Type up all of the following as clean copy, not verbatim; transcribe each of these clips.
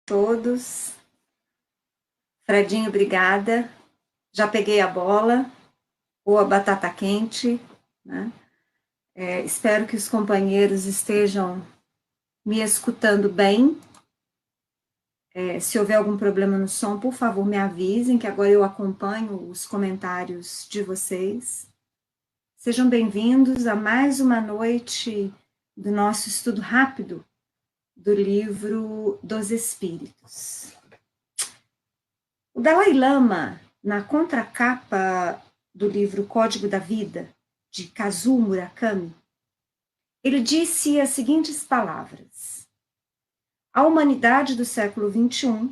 Todos. Fredinho, obrigada. Já peguei a bola, ou a batata quente, né? Espero que os companheiros estejam me escutando bem. Se houver algum problema no som, por favor, me avisem, que agora eu acompanho os comentários de vocês. Sejam bem-vindos a mais uma noite do nosso estudo rápido do livro dos Espíritos. O Dalai Lama, na contracapa do livro Código da Vida, de Kazuo Murakami, ele disse as seguintes palavras: a humanidade do século XXI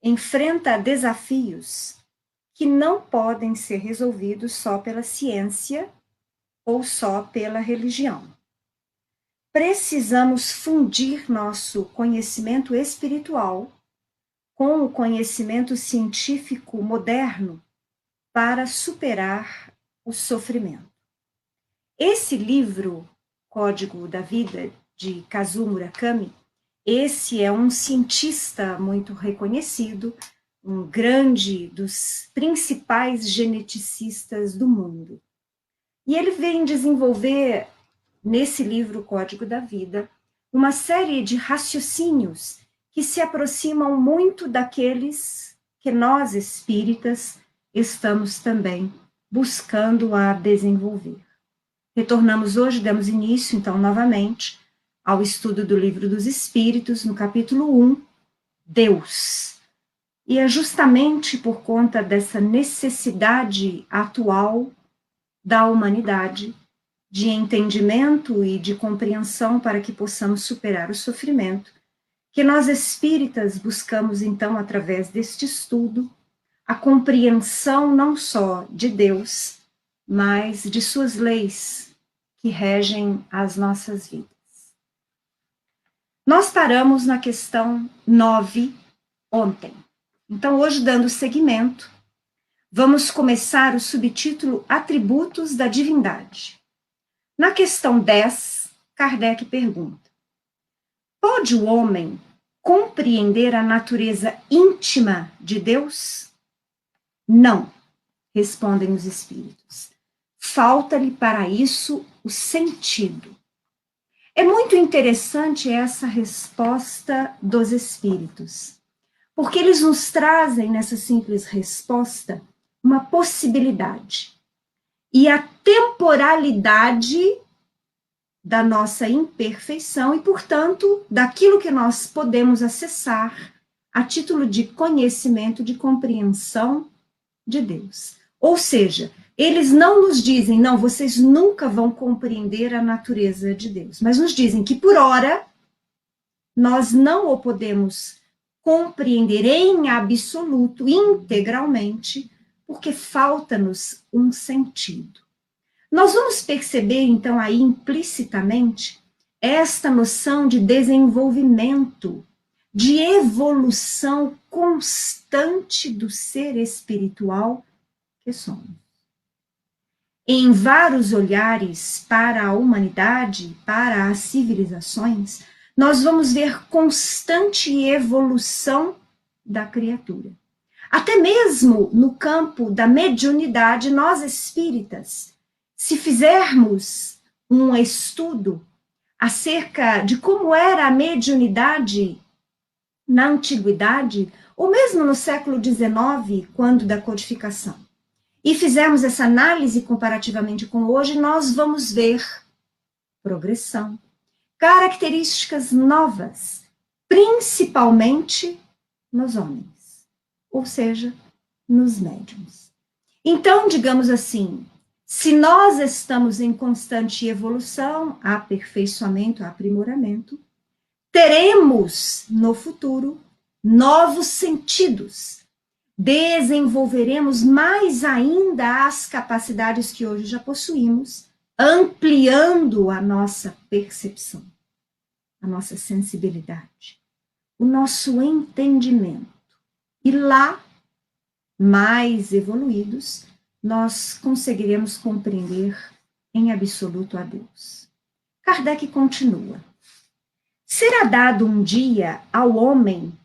enfrenta desafios que não podem ser resolvidos só pela ciência ou só pela religião. Precisamos fundir nosso conhecimento espiritual com o conhecimento científico moderno para superar o sofrimento. Esse livro, Código da Vida, de Kazuo Murakami, esse é um cientista muito reconhecido, um grande dos principais geneticistas do mundo. E ele vem desenvolver, nesse livro Código da Vida, uma série de raciocínios que se aproximam muito daqueles que nós, espíritas, estamos também buscando a desenvolver. Retornamos hoje, demos início, então, novamente, ao estudo do Livro dos Espíritos, no capítulo 1, Deus. E é justamente por conta dessa necessidade atual da humanidade, de entendimento e de compreensão para que possamos superar o sofrimento, que nós espíritas buscamos, então, através deste estudo, a compreensão não só de Deus, mas de suas leis que regem as nossas vidas. Nós paramos na questão 9 ontem. Então, hoje, dando seguimento, vamos começar o subtítulo Atributos da Divindade. Na questão 10, Kardec pergunta: pode o homem compreender a natureza íntima de Deus? Não, respondem os espíritos. Falta-lhe para isso o sentido. É muito interessante essa resposta dos espíritos, porque eles nos trazem nessa simples resposta uma possibilidade. E a temporalidade da nossa imperfeição e, portanto, daquilo que nós podemos acessar a título de conhecimento, de compreensão de Deus. Ou seja, eles não nos dizem, não, vocês nunca vão compreender a natureza de Deus, mas nos dizem que, por ora, nós não o podemos compreender em absoluto, integralmente, porque falta-nos um sentido. Nós vamos perceber, então, aí implicitamente, esta noção de desenvolvimento, de evolução constante do ser espiritual que somos. Em vários olhares para a humanidade, para as civilizações, nós vamos ver constante evolução da criatura. Até mesmo no campo da mediunidade, nós espíritas, se fizermos um estudo acerca de como era a mediunidade na antiguidade, ou mesmo no século XIX, quando da codificação, e fizermos essa análise comparativamente com hoje, nós vamos ver progressão, características novas, principalmente nos homens, ou seja, nos médiuns. Então, digamos assim, se nós estamos em constante evolução, aperfeiçoamento, aprimoramento, teremos no futuro novos sentidos, desenvolveremos mais ainda as capacidades que hoje já possuímos, ampliando a nossa percepção, a nossa sensibilidade, o nosso entendimento. E lá, mais evoluídos, nós conseguiremos compreender em absoluto a Deus. Kardec continua: será dado um dia ao homem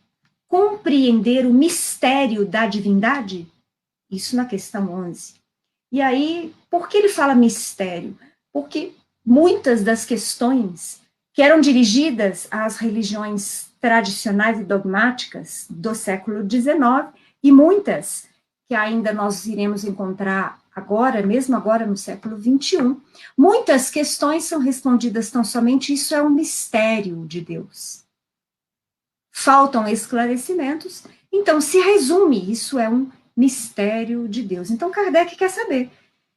compreender o mistério da divindade? Isso na questão 11. E aí, por que ele fala mistério? Porque muitas das questões que eram dirigidas às religiões tradicionais e dogmáticas do século XIX, e muitas que ainda nós iremos encontrar agora, mesmo agora no século XXI, muitas questões são respondidas tão somente: isso é um mistério de Deus. Faltam esclarecimentos, então se resume: isso é um mistério de Deus. Então Kardec quer saber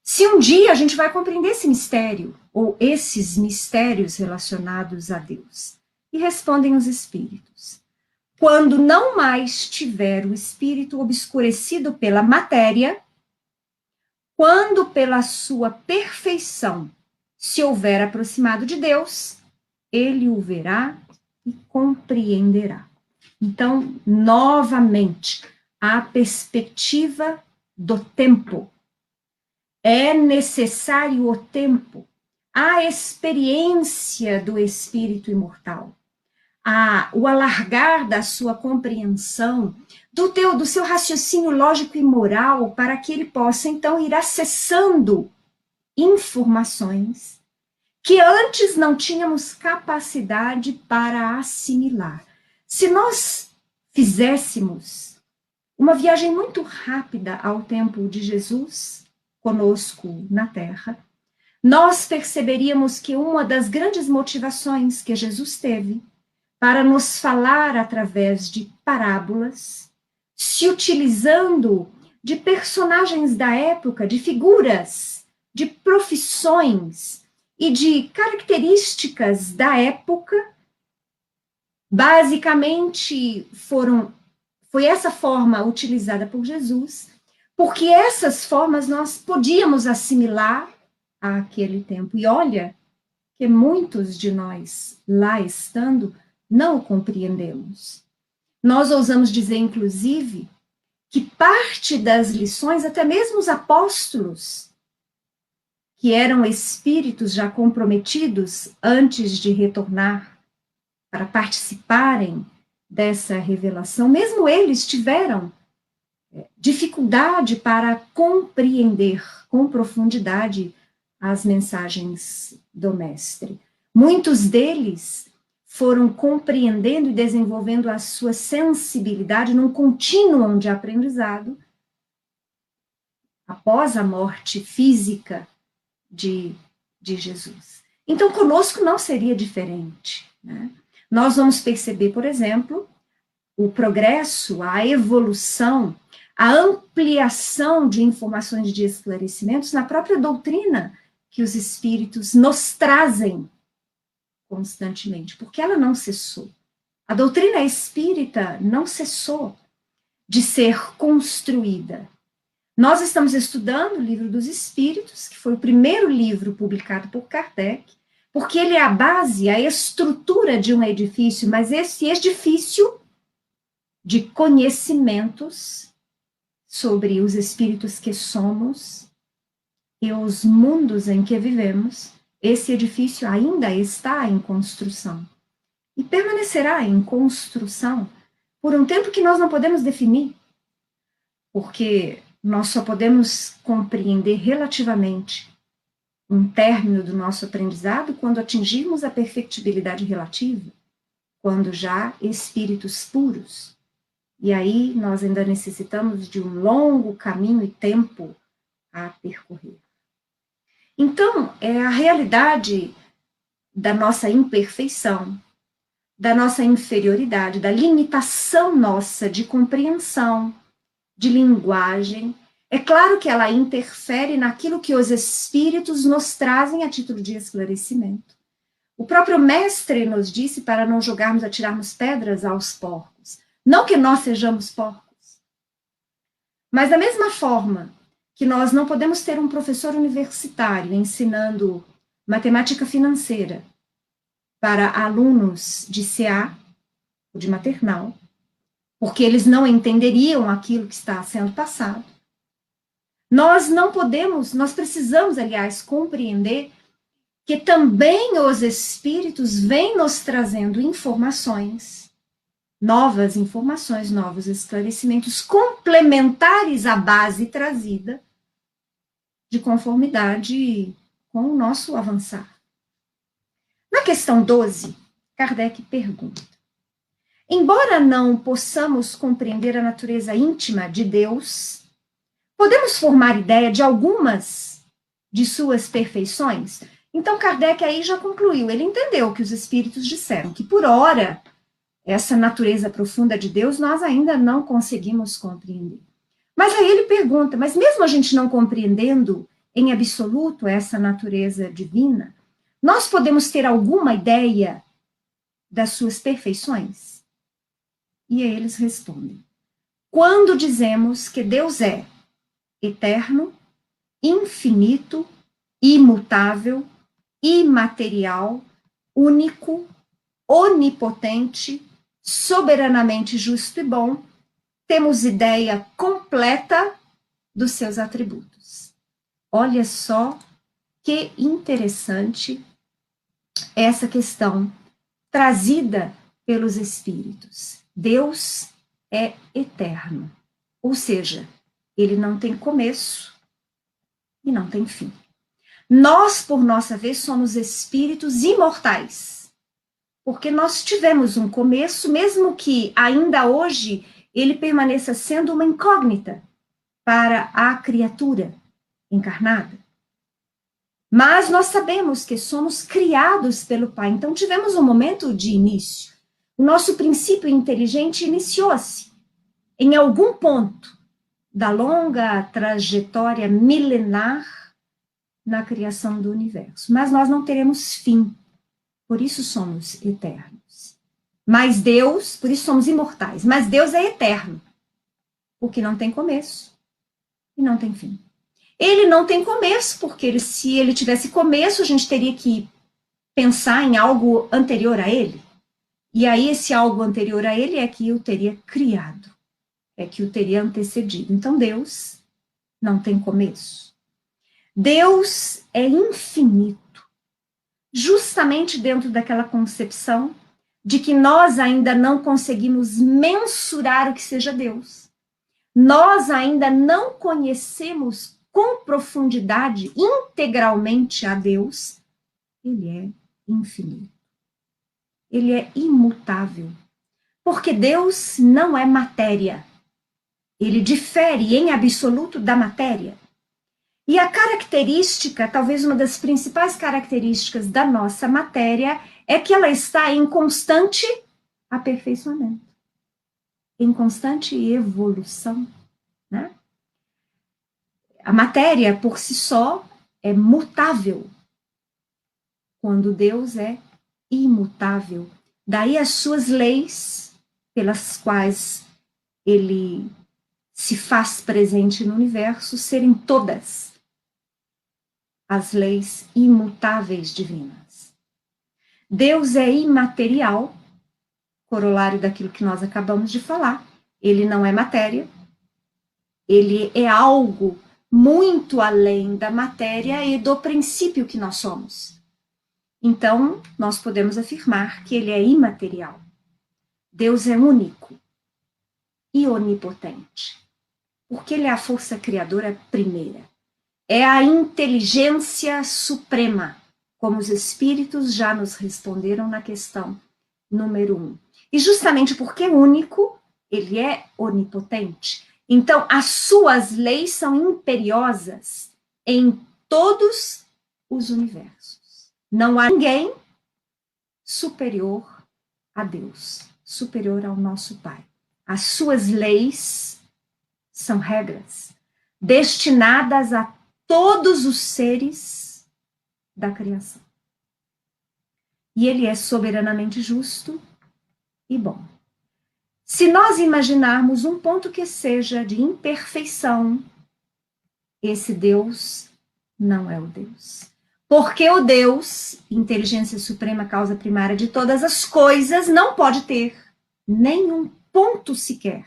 se um dia a gente vai compreender esse mistério, ou esses mistérios relacionados a Deus. E respondem os espíritos: quando não mais tiver o espírito obscurecido pela matéria, quando pela sua perfeição se houver aproximado de Deus, ele o verá e compreenderá. Então, novamente, a perspectiva do tempo. É necessário o tempo, a experiência do espírito imortal, o alargar da sua compreensão, do seu raciocínio lógico e moral, para que ele possa, então, ir acessando informações que antes não tínhamos capacidade para assimilar. Se nós fizéssemos uma viagem muito rápida ao tempo de Jesus, conosco na Terra, nós perceberíamos que uma das grandes motivações que Jesus teve para nos falar através de parábolas, se utilizando de personagens da época, de figuras, de profissões e de características da época, basicamente foi essa forma utilizada por Jesus, porque essas formas nós podíamos assimilar àquele tempo. E olha que muitos de nós, lá estando, não o compreendemos. Nós ousamos dizer, inclusive, que parte das lições, até mesmo os apóstolos, que eram espíritos já comprometidos antes de retornar para participarem dessa revelação, mesmo eles tiveram dificuldade para compreender com profundidade as mensagens do Mestre. Muitos deles foram compreendendo e desenvolvendo a sua sensibilidade num contínuo de aprendizado após a morte física de Jesus. Então, conosco não seria diferente, né? Nós vamos perceber, por exemplo, o progresso, a evolução, a ampliação de informações de esclarecimentos na própria doutrina que os espíritos nos trazem constantemente, porque ela não cessou. A doutrina espírita não cessou de ser construída. Nós estamos estudando o Livro dos Espíritos, que foi o primeiro livro publicado por Kardec, porque ele é a base, a estrutura de um edifício, mas esse edifício de conhecimentos sobre os espíritos que somos e os mundos em que vivemos, esse edifício ainda está em construção e permanecerá em construção por um tempo que nós não podemos definir, porque nós só podemos compreender relativamente um término do nosso aprendizado quando atingirmos a perfectibilidade relativa, quando já espíritos puros. E aí nós ainda necessitamos de um longo caminho e tempo a percorrer. Então, é a realidade da nossa imperfeição, da nossa inferioridade, da limitação nossa de compreensão, de linguagem. É claro que ela interfere naquilo que os espíritos nos trazem a título de esclarecimento. O próprio Mestre nos disse para não jogarmos, atirarmos pedras aos porcos. Não que nós sejamos porcos, mas da mesma forma que nós não podemos ter um professor universitário ensinando matemática financeira para alunos de CA, ou de maternal, porque eles não entenderiam aquilo que está sendo passado. Nós não podemos, nós precisamos, aliás, compreender que também os espíritos vêm nos trazendo informações novas informações, novos esclarecimentos complementares à base trazida de conformidade com o nosso avançar. Na questão 12, Kardec pergunta: embora não possamos compreender a natureza íntima de Deus, podemos formar ideia de algumas de suas perfeições? Então, Kardec aí já concluiu, ele entendeu o que os espíritos disseram, que por ora, essa natureza profunda de Deus nós ainda não conseguimos compreender. Mas aí ele pergunta, mas mesmo a gente não compreendendo em absoluto essa natureza divina, nós podemos ter alguma ideia das suas perfeições? E aí eles respondem: quando dizemos que Deus é eterno, infinito, imutável, imaterial, único, onipotente, soberanamente justo e bom, temos ideia completa dos seus atributos. Olha só que interessante essa questão trazida pelos espíritos. Deus é eterno, ou seja, ele não tem começo e não tem fim. Nós, por nossa vez, somos espíritos imortais, porque nós tivemos um começo, mesmo que ainda hoje ele permaneça sendo uma incógnita para a criatura encarnada. Mas nós sabemos que somos criados pelo Pai, então tivemos um momento de início. O nosso princípio inteligente iniciou-se em algum ponto da longa trajetória milenar na criação do universo. Mas nós não teremos fim, por isso somos eternos. Mas Deus, por isso somos imortais, mas Deus é eterno, porque não tem começo e não tem fim. Ele não tem começo, porque se ele tivesse começo, a gente teria que pensar em algo anterior a ele. E aí esse algo anterior a ele é que o teria criado, é que o teria antecedido. Então Deus não tem começo. Deus é infinito, justamente dentro daquela concepção de que nós ainda não conseguimos mensurar o que seja Deus. Nós ainda não conhecemos com profundidade, integralmente a Deus. Ele é infinito. Ele é imutável. Porque Deus não é matéria. Ele difere em absoluto da matéria. E a característica, talvez uma das principais características da nossa matéria, é que ela está em constante aperfeiçoamento, em constante evolução, né? A matéria, por si só, é mutável, quando Deus é imutável. Daí as suas leis, pelas quais ele se faz presente no universo, serem todas as leis imutáveis divinas. Deus é imaterial, corolário daquilo que nós acabamos de falar. Ele não é matéria, ele é algo muito além da matéria e do princípio que nós somos. Então, nós podemos afirmar que ele é imaterial. Deus é único e onipotente, porque ele é a força criadora primeira. É a inteligência suprema, como os espíritos já nos responderam na questão número 1. E justamente porque é único, ele é onipotente. Então, as suas leis são imperiosas em todos os universos. Não há ninguém superior a Deus, superior ao nosso Pai. As suas leis são regras destinadas a todos os seres da criação. E ele é soberanamente justo e bom. Se nós imaginarmos um ponto que seja de imperfeição, esse Deus não é o Deus. Porque o Deus, inteligência suprema, causa primária de todas as coisas, não pode ter nenhum ponto sequer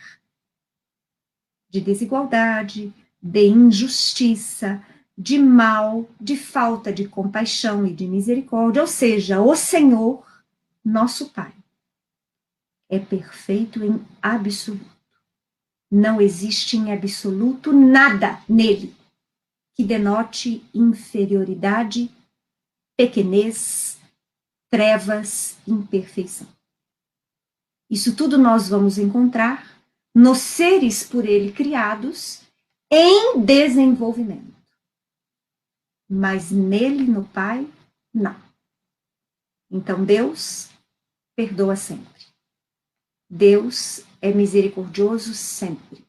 de desigualdade, de injustiça, de mal, de falta de compaixão e de misericórdia. Ou seja, o Senhor, nosso Pai, é perfeito em absoluto. Não existe em absoluto nada nele que denote inferioridade, pequenez, trevas, imperfeição. Isso tudo nós vamos encontrar nos seres por ele criados em desenvolvimento. Mas nele, no Pai, não. Então Deus perdoa sempre. Deus é misericordioso sempre.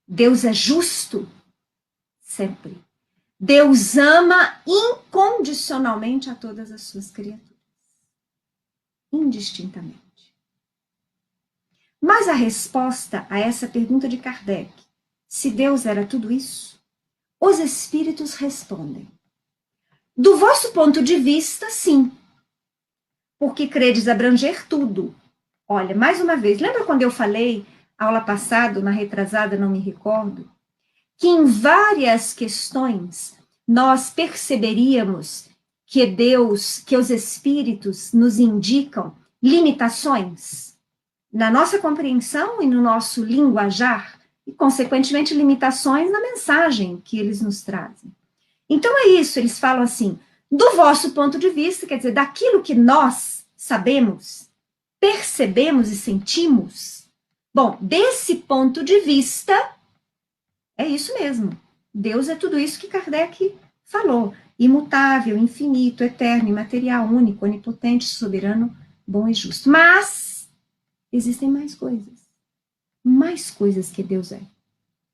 Deus é justo sempre. Deus ama incondicionalmente a todas as suas criaturas. Indistintamente. Mas a resposta a essa pergunta de Kardec, se Deus era tudo isso, os espíritos respondem: do vosso ponto de vista, sim, porque credes abranger tudo. Olha, mais uma vez, lembra quando eu falei, aula passada, na retrasada, não me recordo, que em várias questões nós perceberíamos que Deus, que os espíritos nos indicam limitações na nossa compreensão e no nosso linguajar, e, consequentemente, limitações na mensagem que eles nos trazem. Então é isso, eles falam assim, do vosso ponto de vista, quer dizer, daquilo que nós sabemos, percebemos e sentimos, bom, desse ponto de vista, é isso mesmo. Deus é tudo isso que Kardec falou. Imutável, infinito, eterno, imaterial, único, onipotente, soberano, bom e justo. Mas existem mais coisas. Mais coisas que Deus é.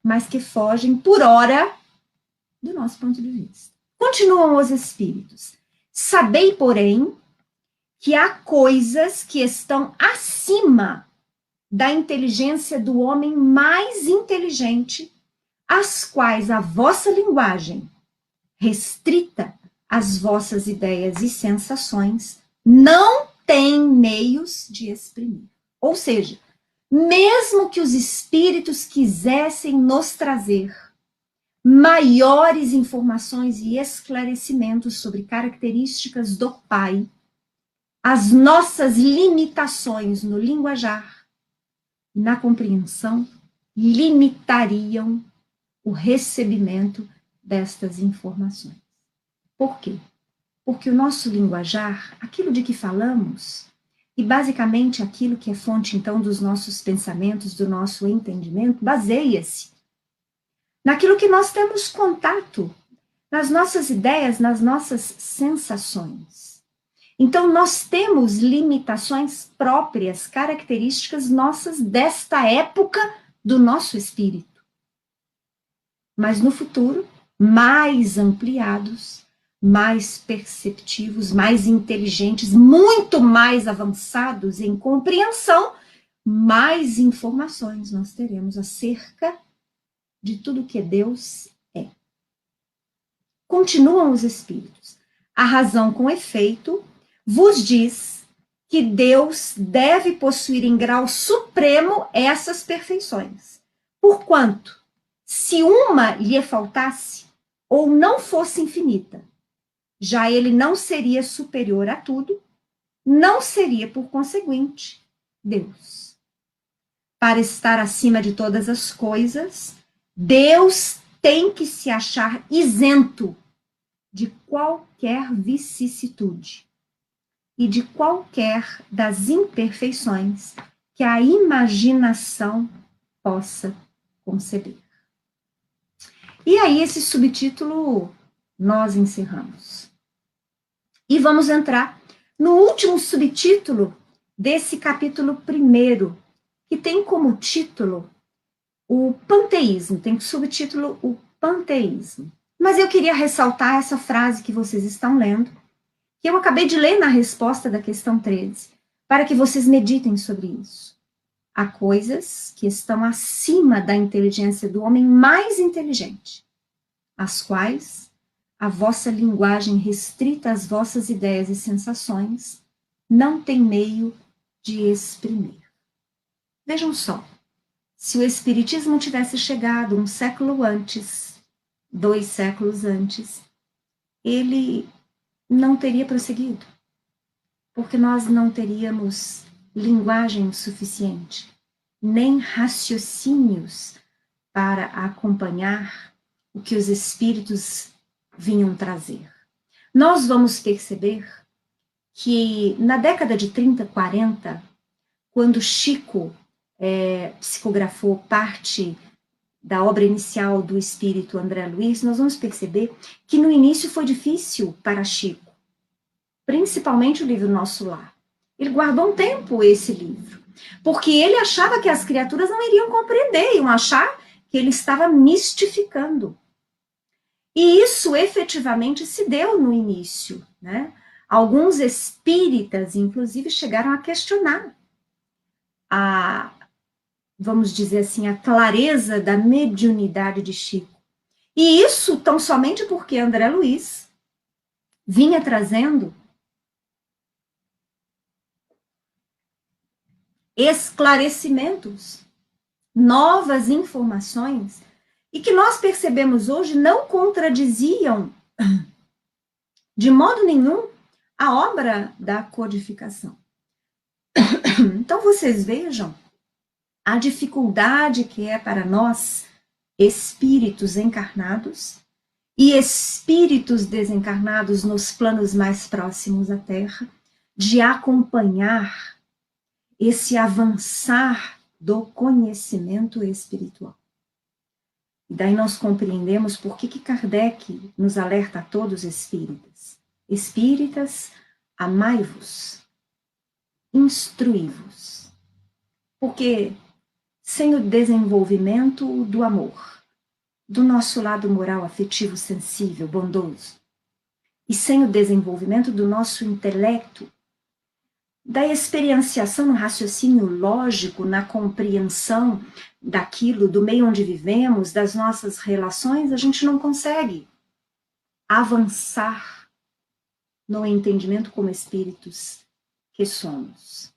Mas que fogem, por hora, do nosso ponto de vista. Continuam os espíritos. Sabei, porém, que há coisas que estão acima da inteligência do homem mais inteligente, as quais a vossa linguagem, restrita às vossas ideias e sensações, não tem meios de exprimir. Ou seja, mesmo que os espíritos quisessem nos trazer maiores informações e esclarecimentos sobre características do Pai, as nossas limitações no linguajar, na compreensão, limitariam o recebimento destas informações. Por quê? Porque o nosso linguajar, aquilo de que falamos, e basicamente aquilo que é fonte, então, dos nossos pensamentos, do nosso entendimento, baseia-se naquilo que nós temos contato, nas nossas ideias, nas nossas sensações. Então, nós temos limitações próprias, características nossas desta época do nosso espírito. Mas no futuro, mais ampliados, mais perceptivos, mais inteligentes, muito mais avançados em compreensão, mais informações nós teremos acerca de tudo que Deus é. Continuam os espíritos. A razão com efeito vos diz que Deus deve possuir em grau supremo essas perfeições. Porquanto, se uma lhe faltasse, ou não fosse infinita, já ele não seria superior a tudo, não seria, por conseguinte, Deus. Para estar acima de todas as coisas, Deus tem que se achar isento de qualquer vicissitude e de qualquer das imperfeições que a imaginação possa conceber. E aí, esse subtítulo nós encerramos. E vamos entrar no último subtítulo desse capítulo 1, que tem como título o panteísmo, tem subtítulo o panteísmo. Mas eu queria ressaltar essa frase que vocês estão lendo, que eu acabei de ler na resposta da questão 13, para que vocês meditem sobre isso. Há coisas que estão acima da inteligência do homem mais inteligente, as quais a vossa linguagem restrita às vossas ideias e sensações não tem meio de exprimir. Vejam só, se o Espiritismo tivesse chegado um século antes, 2 séculos antes, ele não teria prosseguido, porque nós não teríamos linguagem o suficiente, nem raciocínios para acompanhar o que os espíritos vinham trazer. Nós vamos perceber que na década de 30, 40, quando Chico psicografou parte da obra inicial do espírito André Luiz, nós vamos perceber que no início foi difícil para Chico, principalmente o livro Nosso Lar. Ele guardou um tempo esse livro, porque ele achava que as criaturas não iriam compreender, iam achar que ele estava mistificando. E isso efetivamente se deu no início, né? Alguns espíritas, inclusive, chegaram a questionar vamos dizer assim, a clareza da mediunidade de Chico. E isso tão somente porque André Luiz vinha trazendo esclarecimentos, novas informações, e que nós percebemos hoje não contradiziam de modo nenhum a obra da codificação. Então vocês vejam a dificuldade que é para nós, espíritos encarnados e espíritos desencarnados nos planos mais próximos à Terra, de acompanhar esse avançar do conhecimento espiritual. E daí nós compreendemos por que Kardec nos alerta a todos espíritas. Espíritas, amai-vos, instruí-vos. Porque sem o desenvolvimento do amor, do nosso lado moral, afetivo, sensível, bondoso, e sem o desenvolvimento do nosso intelecto, da experienciação no raciocínio lógico, na compreensão daquilo, do meio onde vivemos, das nossas relações, a gente não consegue avançar no entendimento como espíritos que somos.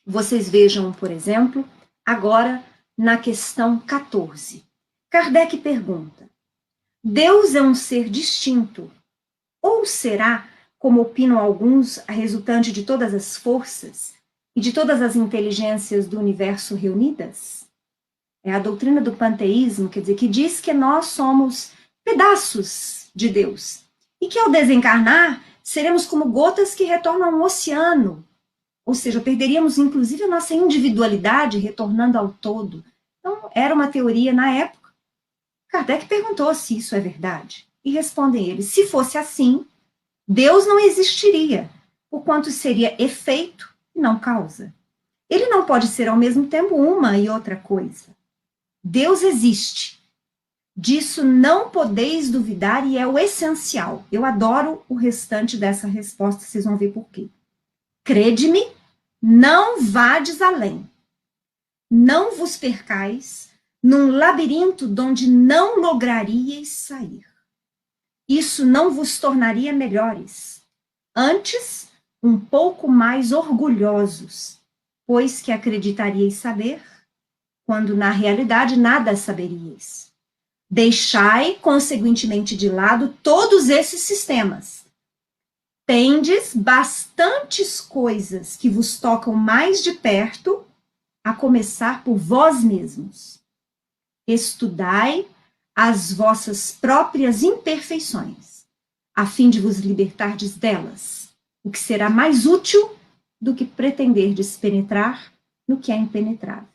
Vocês vejam, por exemplo, agora na questão 14. Kardec pergunta: Deus é um ser distinto? Ou será, como opinam alguns, a resultante de todas as forças e de todas as inteligências do universo reunidas? É a doutrina do panteísmo, quer dizer, que diz que nós somos pedaços de Deus e que ao desencarnar seremos como gotas que retornam ao oceano, ou seja, perderíamos inclusive a nossa individualidade retornando ao todo. Então, era uma teoria na época. Kardec perguntou se isso é verdade. E respondem eles: se fosse assim, Deus não existiria, porquanto seria efeito e não causa. Ele não pode ser ao mesmo tempo uma e outra coisa. Deus existe. Disso não podeis duvidar e é o essencial. Eu adoro o restante dessa resposta, vocês vão ver por quê. Crede-me, não vades além. Não vos percais num labirinto donde não lograríeis sair. Isso não vos tornaria melhores. Antes, um pouco mais orgulhosos, pois que acreditaríeis saber, quando na realidade nada saberíeis. Deixai, conseguintemente, de lado todos esses sistemas. Tendes bastantes coisas que vos tocam mais de perto, a começar por vós mesmos. Estudai as vossas próprias imperfeições, a fim de vos libertardes delas, o que será mais útil do que pretenderdes penetrar no que é impenetrável.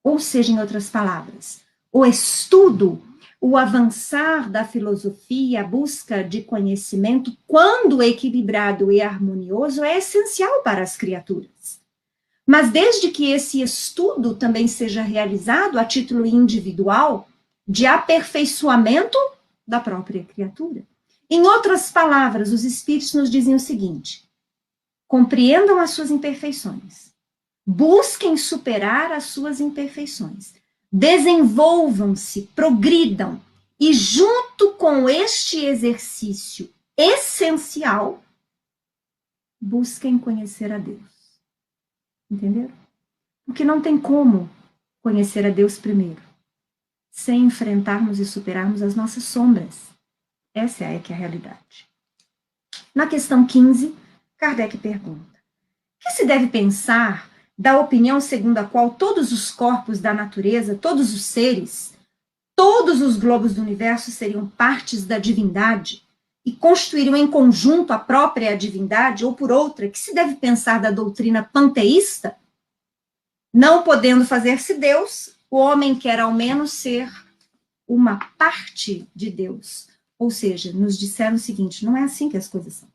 Ou seja, em outras palavras, o estudo, o avançar da filosofia, a busca de conhecimento, quando equilibrado e harmonioso, é essencial para as criaturas. Mas desde que esse estudo também seja realizado a título individual, de aperfeiçoamento da própria criatura. Em outras palavras, os espíritos nos dizem o seguinte: compreendam as suas imperfeições, busquem superar as suas imperfeições, desenvolvam-se, progridam, e junto com este exercício essencial, busquem conhecer a Deus. Entenderam? Porque não tem como conhecer a Deus primeiro, sem enfrentarmos e superarmos as nossas sombras. Essa é que é a realidade. Na questão 15, Kardec pergunta: que se deve pensar da opinião segundo a qual todos os corpos da natureza, todos os seres, todos os globos do universo seriam partes da divindade e constituiriam em conjunto a própria divindade, ou por outra, que se deve pensar da doutrina panteísta? Não podendo fazer-se Deus, o homem quer ao menos ser uma parte de Deus. Ou seja, nos disseram o seguinte: não é assim que as coisas são.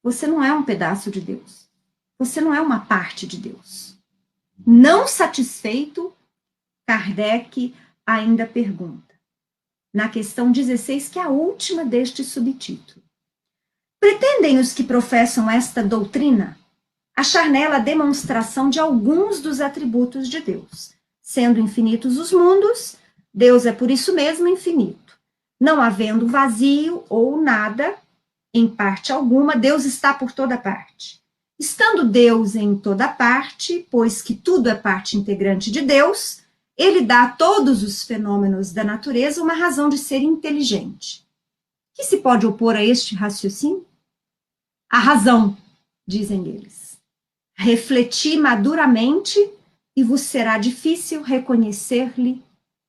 Você não é um pedaço de Deus. Você não é uma parte de Deus. Não satisfeito, Kardec ainda pergunta, na questão 16, que é a última deste subtítulo: pretendem os que professam esta doutrina achar nela a demonstração de alguns dos atributos de Deus? Sendo infinitos os mundos, Deus é por isso mesmo infinito. Não havendo vazio ou nada, em parte alguma, Deus está por toda parte. Estando Deus em toda parte, pois que tudo é parte integrante de Deus, ele dá a todos os fenômenos da natureza uma razão de ser inteligente. Que se pode opor a este raciocínio? A razão, dizem eles. Refleti maduramente e vos será difícil reconhecer-lhe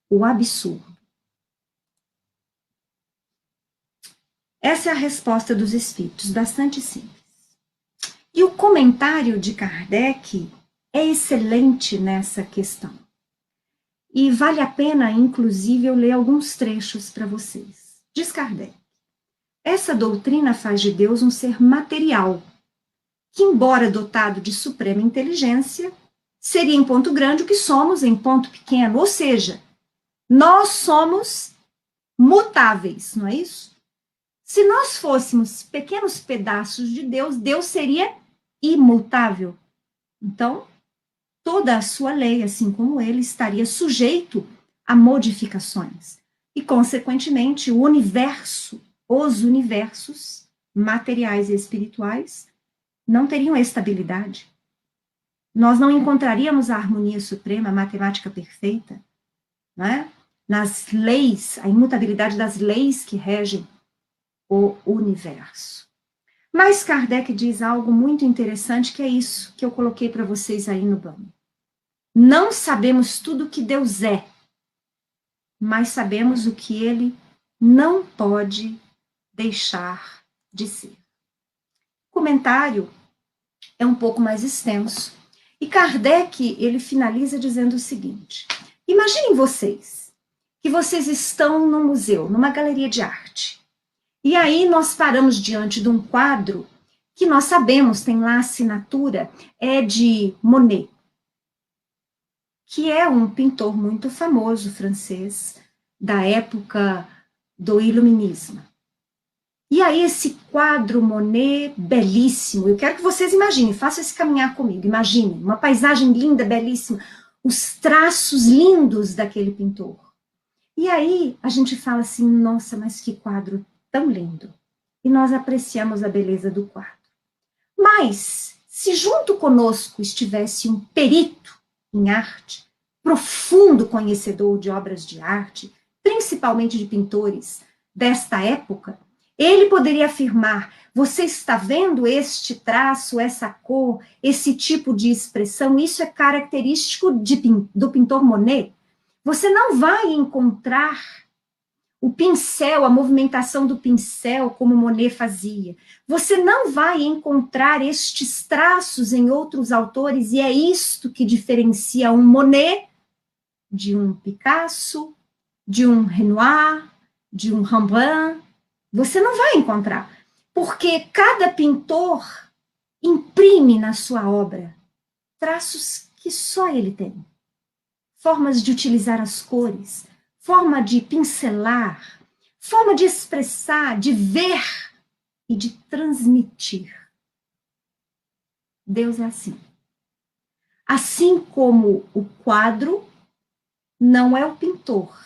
o absurdo. Essa é a resposta dos espíritos, bastante simples. E o comentário de Kardec é excelente nessa questão. E vale a pena, inclusive, eu ler alguns trechos para vocês. Diz Kardec: essa doutrina faz de Deus um ser material, que, embora dotado de suprema inteligência, seria em ponto grande o que somos em ponto pequeno. Ou seja, nós somos mutáveis, não é isso? Se nós fôssemos pequenos pedaços de Deus, Deus seria imutável. Então, toda a sua lei, assim como ele, estaria sujeito a modificações. E, consequentemente, o universo, os universos materiais e espirituais, não teriam estabilidade. Nós não encontraríamos a harmonia suprema, a matemática perfeita, né? Nas leis, a imutabilidade das leis que regem o universo. Mas Kardec diz algo muito interessante, que é isso que eu coloquei para vocês aí no banco. Não sabemos tudo o que Deus é, mas sabemos o que ele não pode deixar de ser. O comentário é um pouco mais extenso. E Kardec, ele finaliza dizendo o seguinte: imaginem vocês, que vocês estão num museu, numa galeria de arte. E aí nós paramos diante de um quadro que nós sabemos, tem lá a assinatura, é de Monet, que é um pintor muito famoso francês, da época do Iluminismo. E aí esse quadro Monet, belíssimo, eu quero que vocês imaginem, façam esse caminhar comigo, imaginem, uma paisagem linda, belíssima, os traços lindos daquele pintor. E aí a gente fala assim: nossa, mas que quadro tão lindo. E nós apreciamos a beleza do quadro. Mas, se junto conosco estivesse um perito em arte, profundo conhecedor de obras de arte, principalmente de pintores desta época, ele poderia afirmar: você está vendo este traço, essa cor, esse tipo de expressão? Isso é característico do pintor Monet. Você não vai encontrar o pincel, a movimentação do pincel, como Monet fazia. Você não vai encontrar estes traços em outros autores, e é isto que diferencia um Monet de um Picasso, de um Renoir, de um Rembrandt. Você não vai encontrar, porque cada pintor imprime na sua obra traços que só ele tem. Formas de utilizar as cores, forma de pincelar, forma de expressar, de ver e de transmitir. Deus é assim. Assim como o quadro não é o pintor,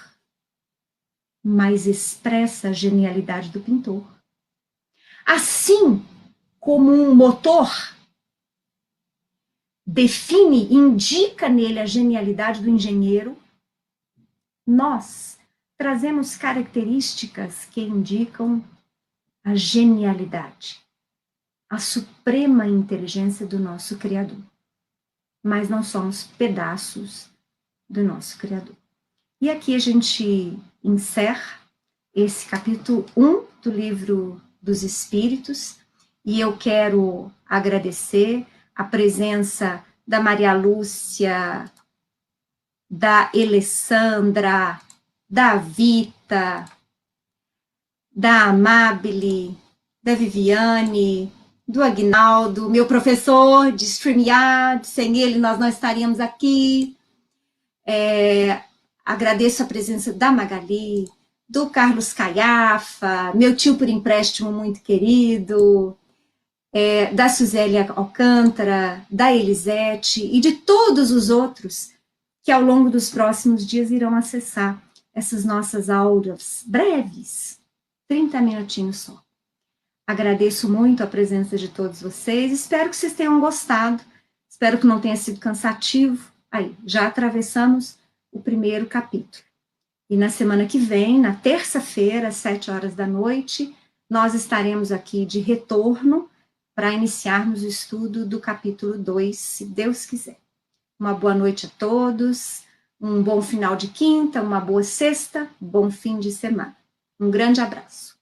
mas expressa a genialidade do pintor. Assim como um motor define, indica nele a genialidade do engenheiro, nós trazemos características que indicam a genialidade a suprema inteligência do nosso Criador. Mas não somos pedaços do nosso Criador. E aqui a gente encerra esse capítulo 1 do livro dos Espíritos, e eu quero agradecer a presença da Maria Lúcia, da Alessandra, da Vita, da Amabile, da Viviane, do Agnaldo, meu professor de StreamYard, sem ele nós não estaríamos aqui. Agradeço a presença da Magali, do Carlos Caiafa, meu tio por empréstimo muito querido, da Suzélia Alcântara, da Elisete e de todos os outros que ao longo dos próximos dias irão acessar essas nossas aulas breves, 30 minutinhos só. Agradeço muito a presença de todos vocês, espero que vocês tenham gostado, espero que não tenha sido cansativo. Aí, já atravessamos o primeiro capítulo. E na semana que vem, na terça-feira, às 7 horas da noite, nós estaremos aqui de retorno para iniciarmos o estudo do capítulo 2, se Deus quiser. Uma boa noite a todos, um bom final de quinta, uma boa sexta, bom fim de semana. Um grande abraço.